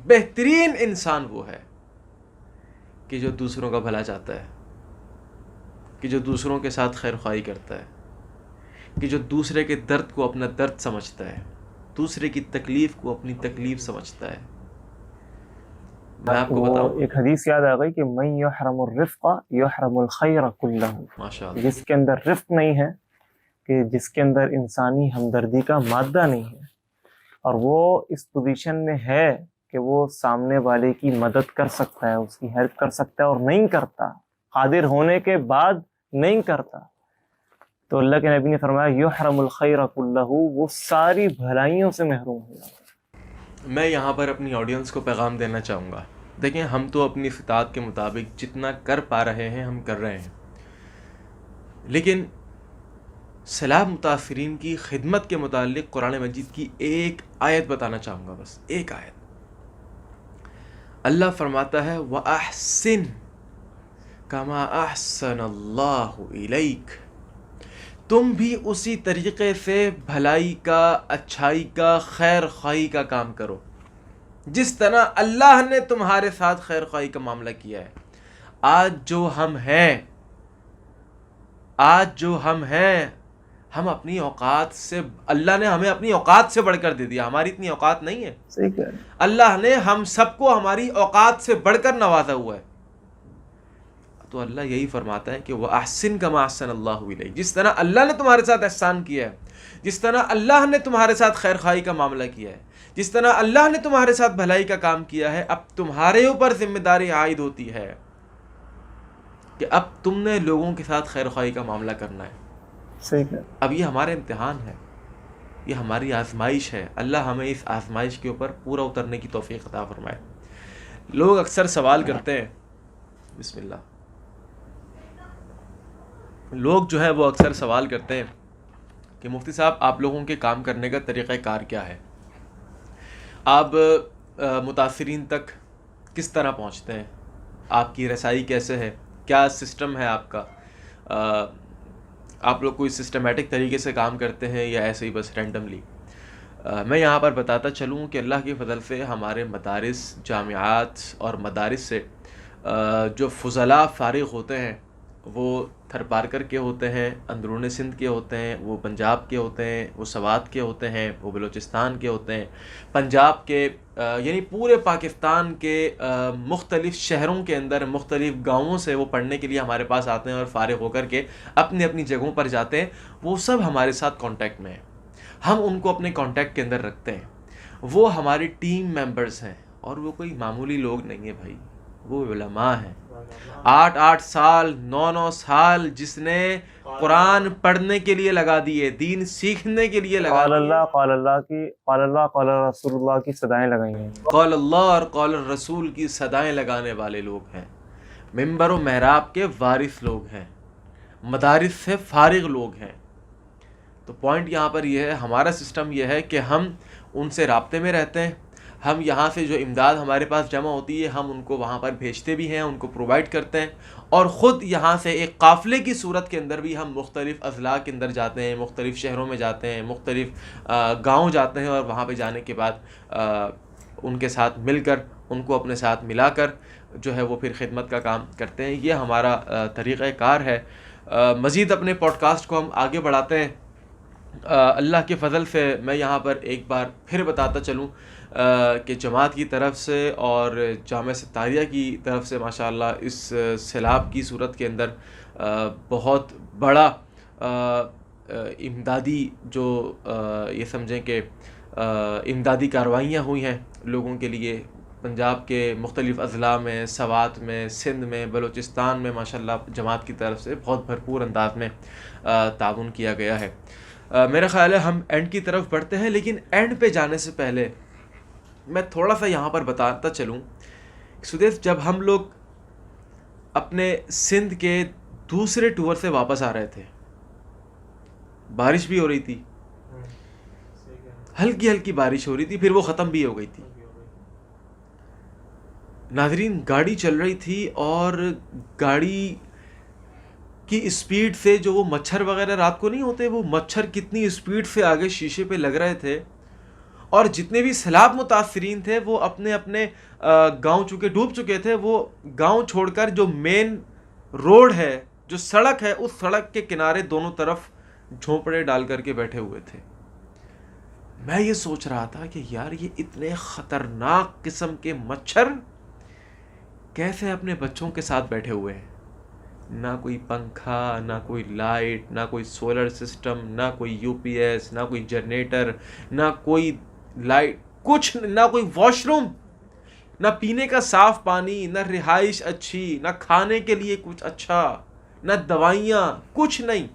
بہترین انسان وہ ہے کہ جو دوسروں کا بھلا چاہتا ہے، کہ جو دوسروں کے ساتھ خیر خواہی کرتا ہے، کہ جو دوسرے کے درد کو اپنا درد سمجھتا ہے، دوسرے کی تکلیف کو اپنی تکلیف سمجھتا ہے. میں آپ کو بتاؤں، ایک حدیث یاد آ گئی کہ من یحرم الرفق یحرم الخیر کلہ. ماشاءاللہ، جس کے اندر رفق نہیں ہے، کہ جس کے اندر انسانی ہمدردی کا مادہ نہیں ہے، اور وہ اس پوزیشن میں ہے کہ وہ سامنے والے کی مدد کر سکتا ہے، اس کی ہیلپ کر سکتا ہے اور نہیں کرتا، قادر ہونے کے بعد نہیں کرتا، تو اللہ کے نبی نے فرمایا یحرم الخیر کلہ، وہ ساری بھلائیوں سے محروم ہوگا. میں یہاں پر اپنی آڈینس کو پیغام دینا چاہوں گا. دیکھیں، ہم تو اپنی استطاعت کے مطابق جتنا کر پا رہے ہیں ہم کر رہے ہیں، لیکن سیلاب متاثرین کی خدمت کے متعلق قرآن مجید کی ایک آیت بتانا چاہوں گا، بس ایک آیت. اللہ فرماتا ہے وَأَحْسِن كَمَا أَحْسَنَ اللَّهُ إِلَيْكَ. تم بھی اسی طریقے سے بھلائی کا، اچھائی کا، خیر خواہی کا کام کرو جس طرح اللہ نے تمہارے ساتھ خیر خواہی کا معاملہ کیا ہے. آج جو ہم ہیں ہم اپنی اوقات سے، اللہ نے ہمیں اپنی اوقات سے بڑھ کر دے دیا. ہماری اتنی اوقات نہیں ہے. صحیح کہہ رہے ہیں. اللہ نے ہم سب کو ہماری اوقات سے بڑھ کر نوازا ہوا ہے. تو اللہ یہی فرماتا ہے کہ وَأَحْسِن كَمَا أَحْسَنَ اللَّهُ إِلَيْكَ. جس طرح اللہ نے تمہارے ساتھ احسان کیا ہے، جس طرح اللہ نے تمہارے ساتھ خیر خواہی کا معاملہ کیا ہے، جس طرح اللہ نے تمہارے ساتھ بھلائی کا کام کیا ہے، اب تمہارے اوپر ذمہ داری عائد ہوتی ہے کہ اب تم نے لوگوں کے ساتھ خیر خواہی کا معاملہ کرنا ہے. صحیح کہہ. اب یہ ہمارا امتحان ہے، یہ ہماری آزمائش ہے. اللہ ہمیں اس آزمائش کے اوپر پورا اترنے کی توفیق عطا فرمائے. لوگ اکثر سوال کرتے ہیں، بسم اللہ، لوگ جو ہے وہ اکثر سوال کرتے ہیں کہ مفتی صاحب آپ لوگوں کے کام کرنے کا طریقہ کار کیا ہے؟ آپ متاثرین تک کس طرح پہنچتے ہیں؟ آپ کی رسائی کیسے ہے؟ کیا سسٹم ہے آپ کا؟ آپ لوگ کوئی سسٹمیٹک طریقے سے کام کرتے ہیں یا ایسے ہی بس رینڈملی؟ میں یہاں پر بتاتا چلوں کہ اللہ کے فضل سے ہمارے مدارس، جامعات اور مدارس سے جو فضلاء فارغ ہوتے ہیں وہ تھر پارکر کے ہوتے ہیں، اندرون سندھ کے ہوتے ہیں، وہ پنجاب کے ہوتے ہیں، وہ سوات کے ہوتے ہیں، وہ بلوچستان کے ہوتے ہیں، پنجاب کے، یعنی پورے پاکستان کے مختلف شہروں کے اندر مختلف گاؤں سے وہ پڑھنے کے لیے ہمارے پاس آتے ہیں اور فارغ ہو کر کے اپنی اپنی جگہوں پر جاتے ہیں. وہ سب ہمارے ساتھ کانٹیکٹ میں ہیں، ہم ان کو اپنے کانٹیکٹ کے اندر رکھتے ہیں. وہ ہماری ٹیم ممبرز ہیں اور وہ کوئی معمولی لوگ نہیں ہیں بھائی، وہ علماء ہیں. 8 سال 9 سال جس نے قرآن پڑھنے کے لیے لگا دیے، دین سیکھنے کے لیے لگا دیے. قال اللہ قال رسول اللہ کی صدائیں لگائی ہیں. قال اللہ اور قال الرسول کی صدائیں لگانے والے لوگ ہیں، ممبر و محراب کے وارث لوگ ہیں، مدارس سے فارغ لوگ ہیں. تو پوائنٹ یہاں پر یہ ہے، ہمارا سسٹم یہ ہے کہ ہم ان سے رابطے میں رہتے ہیں. ہم یہاں سے جو امداد ہمارے پاس جمع ہوتی ہے ہم ان کو وہاں پر بھیجتے بھی ہیں، ان کو پرووائڈ کرتے ہیں، اور خود یہاں سے ایک قافلے کی صورت کے اندر بھی ہم مختلف اضلاع کے اندر جاتے ہیں، مختلف شہروں میں جاتے ہیں، مختلف گاؤں جاتے ہیں، اور وہاں پہ جانے کے بعد ان کے ساتھ مل کر، ان کو اپنے ساتھ ملا کر جو ہے وہ پھر خدمت کا کام کرتے ہیں. یہ ہمارا طریقہ کار ہے. مزید اپنے پوڈ کاسٹ کو ہم آگے بڑھاتے ہیں. اللہ کے فضل سے میں یہاں پر ایک بار پھر بتاتا چلوں کہ جماعت کی طرف سے اور جامعہ ستاریہ کی طرف سے ماشاءاللہ اس سیلاب کی صورت کے اندر بہت بڑا امدادی جو یہ سمجھیں کہ امدادی کارروائیاں ہوئی ہیں لوگوں کے لیے. پنجاب کے مختلف اضلاع میں، سوات میں، سندھ میں، بلوچستان میں ماشاءاللہ جماعت کی طرف سے بہت بھرپور انداز میں تعاون کیا گیا ہے. میرا خیال ہے ہم اینڈ کی طرف بڑھتے ہیں، لیکن اینڈ پہ جانے سے پہلے میں تھوڑا سا یہاں پر بتاتا چلوں. سدیش، جب ہم لوگ اپنے سندھ کے دوسرے ٹور سے واپس آ رہے تھے، بارش بھی ہو رہی تھی، ہلکی ہلکی بارش ہو رہی تھی، پھر وہ ختم بھی ہو گئی تھی. ناظرین، گاڑی چل رہی تھی اور گاڑی کی اسپیڈ سے جو وہ مچھر وغیرہ رات کو نہیں ہوتے، وہ مچھر کتنی اسپیڈ سے آگے شیشے پہ لگ رہے تھے. اور جتنے بھی سیلاب متاثرین تھے وہ اپنے اپنے گاؤں چونکہ ڈوب چکے تھے، وہ گاؤں چھوڑ کر جو مین روڈ ہے، جو سڑک ہے، اس سڑک کے کنارے دونوں طرف جھونپڑے ڈال کر کے بیٹھے ہوئے تھے. میں یہ سوچ رہا تھا کہ یار یہ اتنے خطرناک قسم کے مچھر کیسے اپنے بچوں کے ساتھ بیٹھے ہوئے ہیں. نہ کوئی پنکھا، نہ کوئی لائٹ، نہ کوئی سولر سسٹم، نہ کوئی یو پی ایس، نہ کوئی جنریٹر، نہ کوئی لائٹ، کچھ نہ کوئی واش روم، نہ پینے کا صاف پانی، نہ رہائش اچھی، نہ کھانے کے لیے کچھ اچھا، نہ دوائیاں، کچھ نہیں.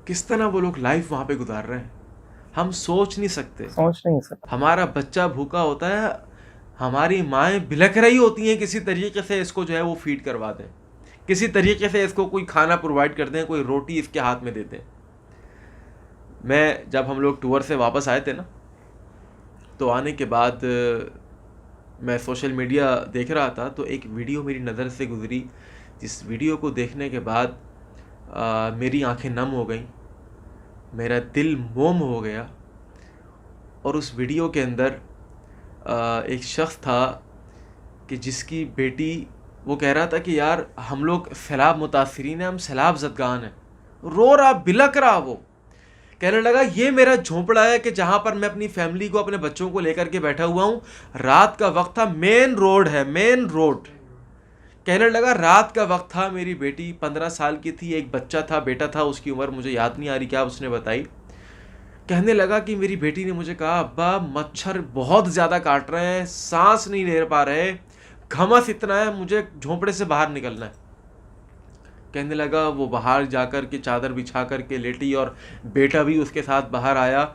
کس طرح وہ لوگ لائف وہاں پہ گزار رہے ہیں ہم سوچ نہیں سکتے. ہمارا بچہ بھوکا ہوتا ہے، ہماری مائیں بلک رہی ہوتی ہیں کسی طریقے سے اس کو جو ہے وہ فیڈ کروا دیں، کسی طریقے سے اس کو کوئی کھانا پرووائڈ کر دیں، کوئی روٹی اس کے ہاتھ میں دے دیں. میں جب ہم لوگ ٹور سے واپس آئے تھے نا، تو آنے کے بعد میں سوشل میڈیا دیکھ رہا تھا تو ایک ویڈیو میری نظر سے گزری، جس ویڈیو کو دیکھنے کے بعد میری آنکھیں نم ہو گئیں، میرا دل موم ہو گیا. اور اس ویڈیو کے اندر ایک شخص تھا کہ جس کی بیٹی، وہ کہہ رہا تھا کہ یار ہم لوگ سیلاب متاثرین ہیں، ہم سیلاب زدگان ہیں. رو رہا، بلک رہا. وہ کہنے لگا یہ میرا جھونپڑا ہے کہ جہاں پر میں اپنی فیملی کو، اپنے بچوں کو لے کر کے بیٹھا ہوا ہوں. رات کا وقت تھا، مین روڈ ہے، مین روڈ. کہنے لگا رات کا وقت تھا، میری بیٹی 15 سال کی تھی، ایک بچہ تھا، بیٹا تھا، اس کی عمر مجھے یاد نہیں آ رہی کیا اس نے بتائی. کہنے لگا کہ میری بیٹی نے مجھے کہا ابا مچھر بہت زیادہ کاٹ رہے ہیں، سانس نہیں لے پا رہے، گھمس اتنا ہے، مجھے جھونپڑے سے باہر نکلنا ہے. کہنے لگا وہ باہر جا کر کے چادر بچھا کر کے لیٹی اور بیٹا بھی اس کے ساتھ باہر آیا.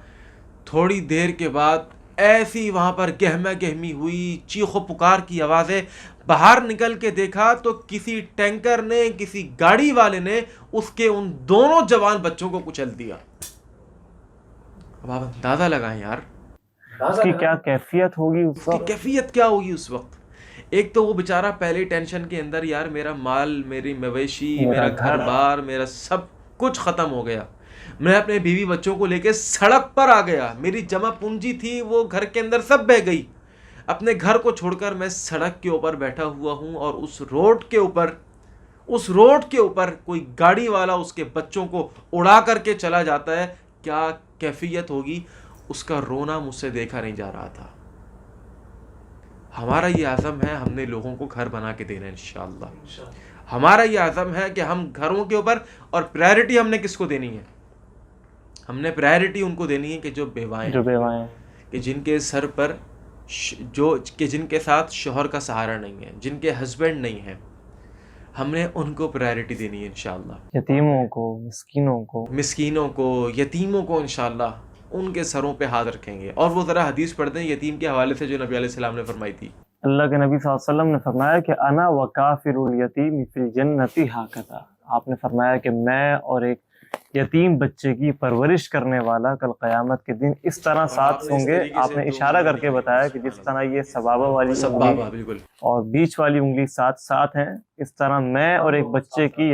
تھوڑی دیر کے بعد ایسی وہاں پر گہما گہمی ہوئی، چیخ و پکار کی آوازیں. باہر نکل کے دیکھا تو کسی ٹینکر نے، کسی گاڑی والے نے اس کے ان دونوں جوان بچوں کو کچل دیا. اب آپ اندازہ لگائیں یار اس کی کیا کیفیت ہوگی اس کی وقت. کیفیت کیا ہوگی اس وقت. ایک تو وہ بیچارہ پہلے ٹینشن کے اندر، یار میرا مال، میری مویشی، میرا گھر بار، میرا سب کچھ ختم ہو گیا. میں اپنے بیوی بچوں کو لے کے سڑک پر آ گیا، میری جمع پونجی تھی وہ گھر کے اندر سب بہہ گئی. اپنے گھر کو چھوڑ کر میں سڑک کے اوپر بیٹھا ہوا ہوں، اور اس روڈ کے اوپر کوئی گاڑی والا اس کے بچوں کو اڑا کر کے چلا جاتا ہے. کیا کیفیت ہوگی اس کا. رونا مجھ سے دیکھا نہیں جا رہا تھا. ہمارا یہ عزم ہے، ہم نے لوگوں کو گھر بنا کے دینا ہے انشاءاللہ. ہمارا یہ عزم ہے کہ ہم گھروں کے اوپر، اور پرائرٹی ہم نے کس کو دینی ہے؟ ہم نے پرائرٹی ان کو دینی ہے کہ جو بیوائیں، کہ جن کے سر پر کہ جن کے ساتھ شوہر کا سہارا نہیں ہے، جن کے ہسبینڈ نہیں ہیں. ہم نے ان کو پرائرٹی دینی ہے انشاءاللہ. یتیموں کو، مسکینوں کو، یتیموں کو انشاءاللہ ان کے سروں پہ ہاتھ رکھیں گے. اور وہ ذرا حدیث پڑھتے ہیں یتیم کے حوالے سے جو نبی علیہ السلام نے فرمائی تھی. اللہ کے نبی صلی اللہ علیہ وسلم نے فرمایا کہ انا وکافر الیتیم فی الجنۃ ہکذا. آپ نے فرمایا کہ میں اور ایک یتیم بچے کی پرورش کرنے والا کل قیامت کے دن اس طرح ساتھ ہوں گے. آپ نے اشارہ کر کے بتایا کہ جس طرح یہ سبابہ والی انگلی بالکل اور بیچ والی انگلی ساتھ ساتھ ہیں، اس طرح میں اور ایک بچے کی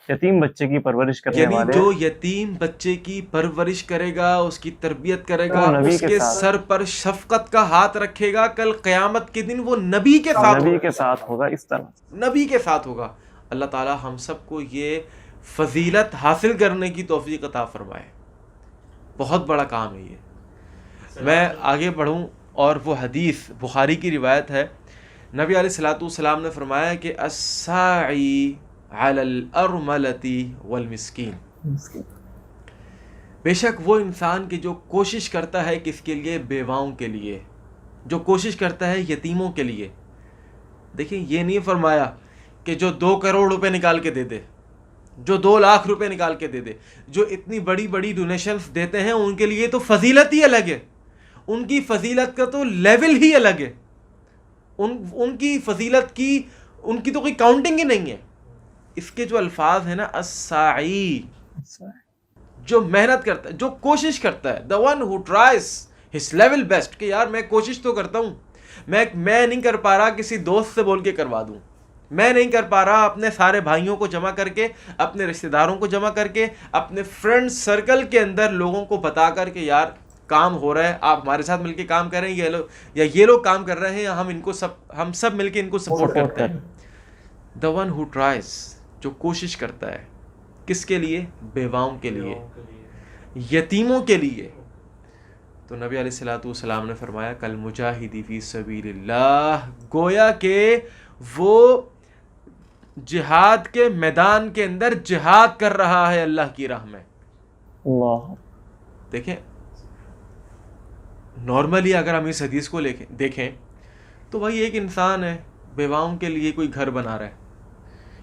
یتیم بچے کی پرورش کرنے یعنی والے جو یتیم بچے کی پرورش کرے گا، اس کی تربیت کرے گا، وہ نبی اس کے کے ساتھ سر پر شفقت کا ہاتھ رکھے گا، کل قیامت کے دن وہ نبی کے ساتھ نبی ہوگا. کے ساتھ ہوگا. اس طرح نبی کے ساتھ ہوگا. اللہ تعالی ہم سب کو یہ فضیلت حاصل کرنے کی توفیق عطا فرمائے. بہت بڑا کام ہے یہ. میں آگے بڑھوں اور وہ حدیث بخاری کی روایت ہے. نبی علیہ الصلوۃ والسلام نے فرمایا کہ الساعی علی الارملۃ والمسکین، بے شک وہ انسان کہ جو کوشش کرتا ہے کس کے لیے؟ بیواؤں کے لیے، جو کوشش کرتا ہے یتیموں کے لیے. دیکھیں یہ نہیں فرمایا کہ جو 2 کروڑ روپے نکال کے دے دے، جو 2 لاکھ روپے نکال کے دے دے، جو اتنی بڑی بڑی ڈونیشنز دیتے ہیں ان کے لیے تو فضیلت ہی الگ ہے. ان کی فضیلت کا تو لیول ہی الگ ہے. ان کی فضیلت کی ان کی تو کوئی کاؤنٹنگ ہی نہیں ہے. اس کے جو الفاظ ہیں نا، الساعی، جو محنت کرتا ہے، جو کوشش کرتا ہے، the one who tries his level best، کہ یار میں کوشش تو کرتا ہوں، میں نہیں کر پا رہا کسی دوست سے بول کے کروا دوں، میں نہیں کر پا رہا اپنے سارے بھائیوں کو جمع کر کے، اپنے رشتہ داروں کو جمع کر کے، اپنے فرینڈ سرکل کے اندر لوگوں کو بتا کر کہ یار کام ہو رہا ہے، آپ ہمارے ساتھ مل کے کام کریں، یہ لوگ کام کر رہے ہیں، ہم سب مل کے ان کو سپورٹ کرتے ہیں. the one who tries، جو کوشش کرتا ہے، کس کے لیے؟ بیواؤں کے لیے، یتیموں کے لیے. تو نبی علیہ الصلوۃ والسلام نے فرمایا کل مجاہدی فی سبیل اللہ، گویا کہ وہ جہاد کے میدان کے اندر جہاد کر رہا ہے اللہ کی راہ میں. اللہ دیکھیں نارملی اگر ہم اس حدیث کو دیکھیں تو بھائی ایک انسان ہے بیواؤں کے لیے کوئی گھر بنا رہا ہے،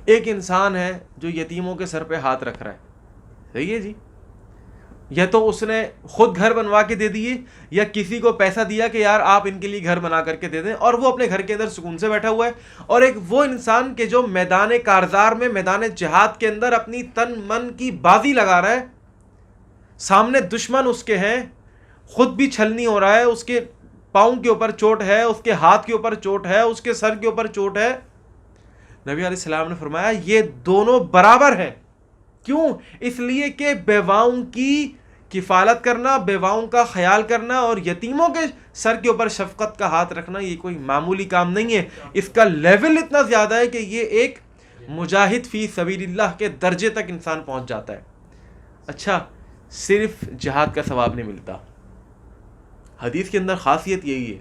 ایک انسان ہے جو یتیموں کے سر پہ ہاتھ رکھ رہا ہے. صحیح ہے جی. یا تو اس نے خود گھر بنوا کے دے دیے، یا کسی کو پیسہ دیا کہ یار آپ ان کے لیے گھر بنا کر کے دے دیں، اور وہ اپنے گھر کے اندر سکون سے بیٹھا ہوا ہے. اور ایک وہ انسان کہ جو میدان کارزار میں، میدان جہاد کے اندر اپنی تن من کی بازی لگا رہا ہے، سامنے دشمن اس کے ہیں، خود بھی چھلنی ہو رہا ہے، اس کے پاؤں کے اوپر چوٹ ہے، اس کے ہاتھ کے اوپر چوٹ ہے، اس کے سر کے اوپر چوٹ ہے. نبی علیہ السلام نے فرمایا یہ دونوں برابر ہیں. کیوں؟ اس لیے کہ بیواؤں کی کفالت کرنا، بیواؤں کا خیال کرنا اور یتیموں کے سر کے اوپر شفقت کا ہاتھ رکھنا یہ کوئی معمولی کام نہیں ہے. اس کا لیول اتنا زیادہ ہے کہ یہ ایک مجاہد فی سبیل اللہ کے درجے تک انسان پہنچ جاتا ہے. اچھا، صرف جہاد کا ثواب نہیں ملتا. حدیث کے اندر خاصیت یہی ہے،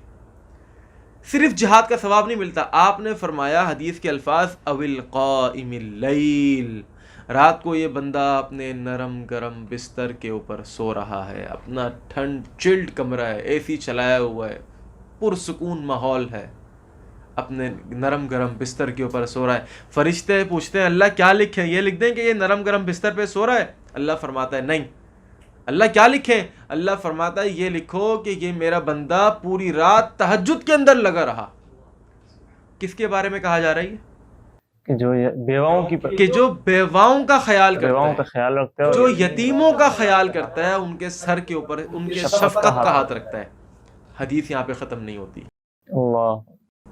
صرف جہاد کا ثواب نہیں ملتا. آپ نے فرمایا حدیث کے الفاظ اول قائم اللیل، رات کو یہ بندہ اپنے نرم گرم بستر کے اوپر سو رہا ہے، اپنا ٹھنڈ چلڈ کمرہ ہے، اے سی چلایا ہوا ہے، پرسکون ماحول ہے، اپنے نرم گرم بستر کے اوپر سو رہا ہے. فرشتے پوچھتے ہیں اللہ کیا لکھیں؟ یہ لکھ دیں کہ یہ نرم گرم بستر پہ سو رہا ہے؟ اللہ فرماتا ہے نہیں. اللہ کیا لکھیں؟ اللہ فرماتا ہے یہ لکھو کہ یہ میرا بندہ پوری رات تہجد کے اندر لگا رہا. کس کے بارے میں کہا جا رہا ہے؟ کہ جو بیواؤں کی کہ جو بیواؤں کا خیال کرتا بیواؤں ہے، کا خیال رکھتے ہیں، جو یتیموں کا خیال کرتا ہے، ان کے سر کے اوپر ان کے شفقت کا ہاتھ رکھتا ہے. حدیث یہاں پہ ختم نہیں ہوتی. اللہ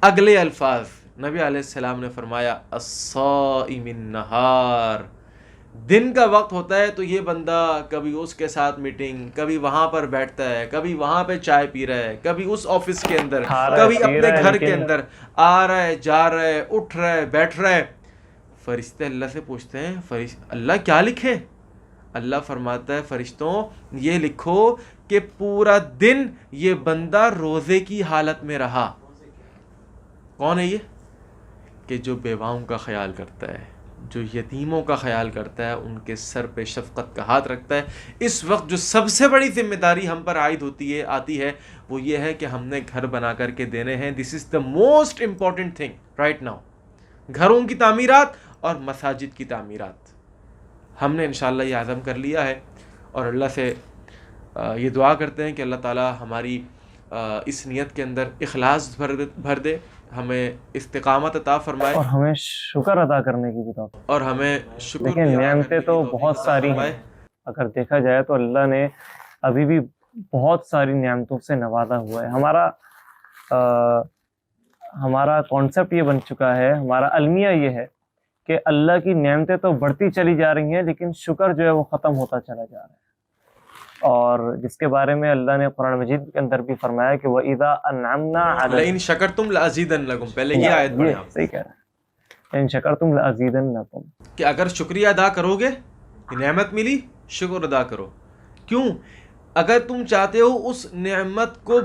اگلے الفاظ نبی علیہ السلام نے فرمایا الصائم النہار، دن کا وقت ہوتا ہے تو یہ بندہ کبھی اس کے ساتھ میٹنگ، کبھی وہاں پر بیٹھتا ہے، کبھی وہاں پہ چائے پی رہا ہے، کبھی اس آفس کے اندر، کبھی اپنے گھر کے اندر آ رہا ہے، جا رہا ہے، اٹھ رہا ہے، بیٹھ رہا ہے. فرشتے اللہ سے پوچھتے ہیں اللہ کیا لکھیں؟ اللہ فرماتا ہے فرشتوں یہ لکھو کہ پورا دن یہ بندہ روزے کی حالت میں رہا. کون ہے یہ؟ کہ جو بیواؤں کا خیال کرتا ہے، جو یتیموں کا خیال کرتا ہے، ان کے سر پہ شفقت کا ہاتھ رکھتا ہے. اس وقت جو سب سے بڑی ذمہ داری ہم پر عائد آتی ہے وہ یہ ہے کہ ہم نے گھر بنا کر کے دینے ہیں. This is the most important thing right now. گھروں کی تعمیرات اور مساجد کی تعمیرات ہم نے انشاءاللہ یہ عزم کر لیا ہے، اور اللہ سے یہ دعا کرتے ہیں کہ اللہ تعالی ہماری اس نیت کے اندر اخلاص بھر دے، ہمیں استقامت عطا فرمائے، اور ہمیں شکر ادا کرنے کی بھی توفیق. اور ہمیں شکر لیکن نعمتیں تو بہت ساری ہیں. اگر دیکھا جائے تو اللہ نے ابھی بھی بہت ساری نعمتوں سے نوازا ہوا ہے. ہمارا کانسیپٹ یہ بن چکا ہے, ہمارا المیہ یہ ہے کہ اللہ کی نعمتیں تو بڑھتی چلی جا رہی ہیں لیکن شکر جو ہے وہ ختم ہوتا چلا جا رہا ہے. اور جس کے بارے میں اللہ نے قرآن مجید کے اندر بھی فرمایا کہ وَإِذَا أَنْعَمْنَا عَلَى لئن شکرتم لأزیدنکم، پہلے یہ آیت پڑھیں آپ. صحیح کہہ رہے ہیں, ان شکرتم لأزیدنکم, کہ اگر شکریہ ادا کرو گے، نعمت ملی، شکر ادا کرو. کیوں؟ اگر تم چاہتے ہو اس نعمت کو،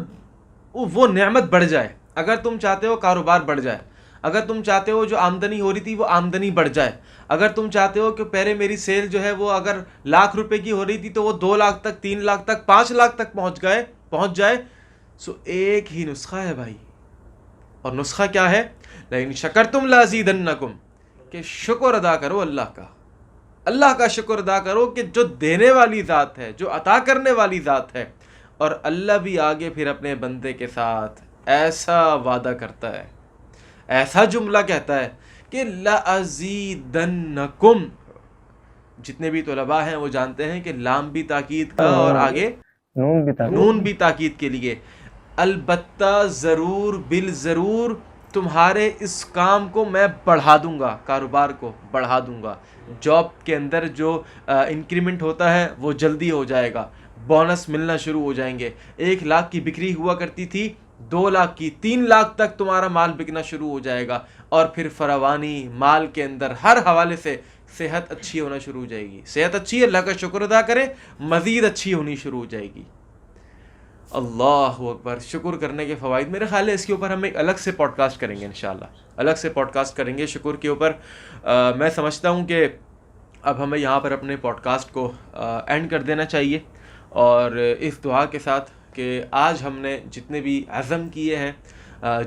وہ نعمت بڑھ جائے، اگر تم چاہتے ہو کاروبار بڑھ جائے، اگر تم چاہتے ہو جو آمدنی ہو رہی تھی وہ آمدنی بڑھ جائے، اگر تم چاہتے ہو کہ پہلے میری سیل جو ہے وہ اگر ₹1,00,000 کی ہو رہی تھی تو وہ 2 لاکھ تک، 3 لاکھ تک، 5 لاکھ تک پہنچ جائے، سو ایک ہی نسخہ ہے بھائی. اور نسخہ کیا ہے؟ لئن شکرتم لازیدنکم، کہ شکر ادا کرو اللہ کا شکر ادا کرو کہ جو دینے والی ذات ہے، جو عطا کرنے والی ذات ہے. اور اللہ بھی آگے پھر اپنے بندے کے ساتھ ایسا وعدہ کرتا ہے، ایسا جملہ کہتا ہے کہ لَأَزِيدَنَّكُمْ. جتنے بھی طلباء ہیں وہ جانتے ہیں کہ لام بھی تاکید کا اور آگے نون بھی تاکید کے لیے. البتہ ضرور بالضرور تمہارے اس کام کو میں بڑھا دوں گا، کاروبار کو بڑھا دوں گا. جاب کے اندر جو انکریمنٹ ہوتا ہے وہ جلدی ہو جائے گا، بونس ملنا شروع ہو جائیں گے. 1 لاکھ کی بکری ہوا کرتی تھی، 2 لاکھ کی، 3 لاکھ تک تمہارا مال بکنا شروع ہو جائے گا. اور پھر فراوانی مال کے اندر ہر حوالے سے صحت اچھی ہونا شروع ہو جائے گی. صحت اچھی ہے، اللہ کا شکر ادا کریں، مزید اچھی ہونی شروع ہو جائے گی. اللہ اکبر. شکر کرنے کے فوائد، میرے خیال ہے اس کے اوپر ہم ایک الگ سے پوڈ کاسٹ کریں گے انشاءاللہ، الگ سے پوڈ کاسٹ کریں گے شکر کے اوپر. میں سمجھتا ہوں کہ اب ہمیں یہاں پر اپنے پوڈ کاسٹ کو اینڈ کر دینا چاہیے، اور اس دعا کے ساتھ کہ آج ہم نے جتنے بھی عزم کیے ہیں،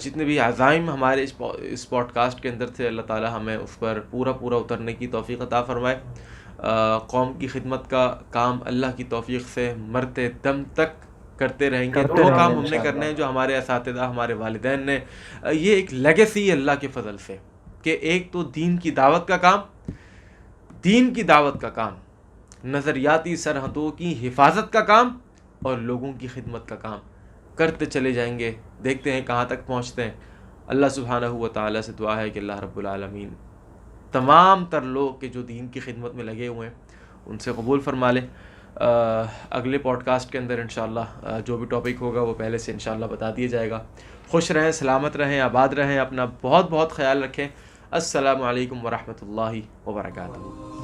جتنے بھی عزائم ہمارے اس پوڈ کاسٹ کے اندر تھے، اللہ تعالی ہمیں اس پر پورا اترنے کی توفیق عطا فرمائے. قوم کی خدمت کا کام اللہ کی توفیق سے مرتے دم تک کرتے رہیں گے. 2 کام ہم نے کرنے ہیں جو ہمارے اساتذہ، ہمارے والدین نے، یہ ایک لیگیسی ہے اللہ کے فضل سے، کہ ایک تو دین کی دعوت کا کام، نظریاتی سرحدوں کی حفاظت کا کام، اور لوگوں کی خدمت کا کام کرتے چلے جائیں گے. دیکھتے ہیں کہاں تک پہنچتے ہیں. اللہ سبحانہ و تعالیٰ سے دعا ہے کہ اللہ رب العالمین تمام تر لوگ کہ جو دین کی خدمت میں لگے ہوئے ہیں ان سے قبول فرما لے. اگلے پوڈ کاسٹ کے اندر انشاءاللہ جو بھی ٹاپک ہوگا وہ پہلے سے انشاءاللہ بتا دیا جائے گا. خوش رہیں، سلامت رہیں، آباد رہیں، اپنا بہت خیال رکھیں. السلام علیکم ورحمۃ اللہ وبرکاتہ.